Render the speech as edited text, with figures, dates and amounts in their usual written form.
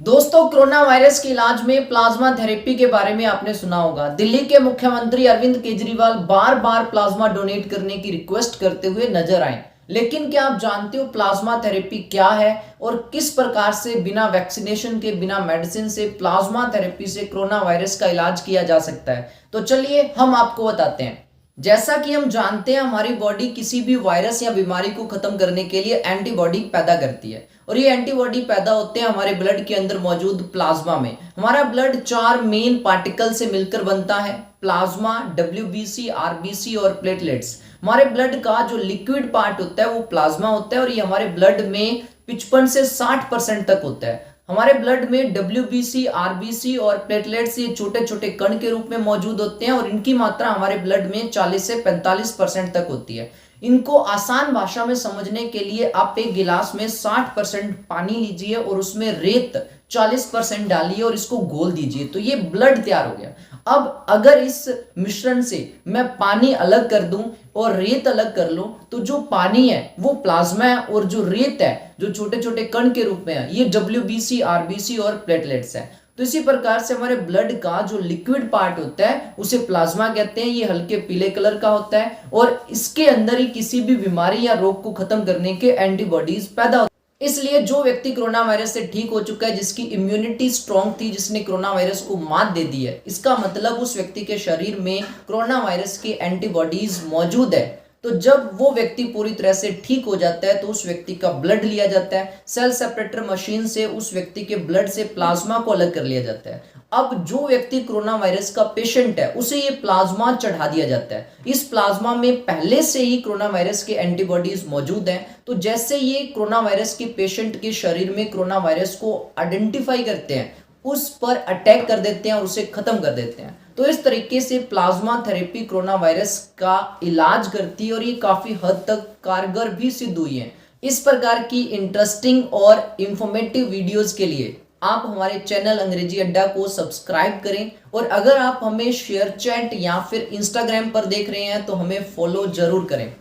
दोस्तों, corona virus के इलाज में प्लाज्मा थेरेपी के बारे में आपने सुना होगा। दिल्ली के मुख्यमंत्री अरविंद केजरीवाल बार बार प्लाज्मा डोनेट करने की रिक्वेस्ट करते हुए नजर आए। लेकिन क्या आप जानते हो प्लाज्मा थेरेपी क्या है और किस प्रकार से बिना वैक्सीनेशन के, बिना मेडिसिन से, प्लाज्मा थेरेपी से कोरोना वायरस का इलाज किया जा सकता है? तो चलिए हम आपको बताते हैं। जैसा कि हम जानते हैं, हमारी बॉडी किसी भी वायरस या बीमारी को खत्म करने के लिए एंटीबॉडी पैदा करती है और ये एंटीबॉडी पैदा होते हैं हमारे ब्लड के अंदर मौजूद प्लाज्मा में। हमारा ब्लड 4 मेन पार्टिकल से मिलकर बनता है: प्लाज्मा, डब्ल्यूबीसी, आरबीसी और प्लेटलेट्स। हमारे ब्लड का जो लिक्विड पार्ट होता है वो प्लाज्मा होता है और ये हमारे ब्लड में 55 से 60% तक होता है। हमारे ब्लड में डब्ल्यूबीसी, आरबीसी और प्लेटलेट्स ये छोटे छोटे कण के रूप में मौजूद होते हैं और इनकी मात्रा हमारे ब्लड में 40 से 45% तक होती है। इनको आसान भाषा में समझने के लिए आप एक गिलास में 60% पानी लीजिए और उसमें रेत 40% डालिए और इसको घोल दीजिए, तो ये ब्लड तैयार हो गया। अब अगर इस मिश्रण से मैं पानी अलग कर दूं और रेत अलग कर लूं, तो जो पानी है वो प्लाज्मा है और जो रेत है, जो छोटे छोटे कण के रूप में है, ये डब्ल्यूबीसी, आरबीसी और प्लेटलेट्स है। तो इसी प्रकार से हमारे ब्लड का जो लिक्विड पार्ट होता है उसे प्लाज्मा कहते हैं। ये हल्के पीले कलर का होता है और इसके अंदर ही किसी भी बीमारी या रोग को खत्म करने के एंटीबॉडीज पैदा होते हैं। इसलिए जो व्यक्ति कोरोना वायरस से ठीक हो चुका है, जिसकी इम्यूनिटी स्ट्रांग थी, जिसने कोरोना वायरस को मात दे दी है, इसका मतलब उस व्यक्ति के शरीर में कोरोना वायरस की एंटीबॉडीज मौजूद है। तो जब वो व्यक्ति पूरी तरह से ठीक हो जाता है तो उस व्यक्ति का ब्लड लिया जाता है, सेल सेपरेटर मशीन से उस व्यक्ति के ब्लड से प्लाज्मा को अलग कर लिया जाता है। अब जो व्यक्ति कोरोना वायरस का पेशेंट है उसे ये प्लाज्मा चढ़ा दिया जाता है। इस प्लाज्मा में पहले से ही कोरोना वायरस के एंटीबॉडीज मौजूद हैं, तो जैसे ये कोरोना वायरस के पेशेंट के शरीर में कोरोना वायरस को आइडेंटिफाई करते हैं, उस पर अटैक कर देते हैं और उसे खत्म कर देते हैं। तो इस तरीके से प्लाज्मा थेरेपी कोरोना वायरस का इलाज करती है और ये काफी हद तक कारगर भी सिद्ध हुई है। इस प्रकार की इंटरेस्टिंग और इंफॉर्मेटिव वीडियोस के लिए आप हमारे चैनल अंग्रेजी अड्डा को सब्सक्राइब करें और अगर आप हमें शेयर चैट या फिर इंस्टाग्राम पर देख रहे हैं तो हमें फॉलो जरूर करें।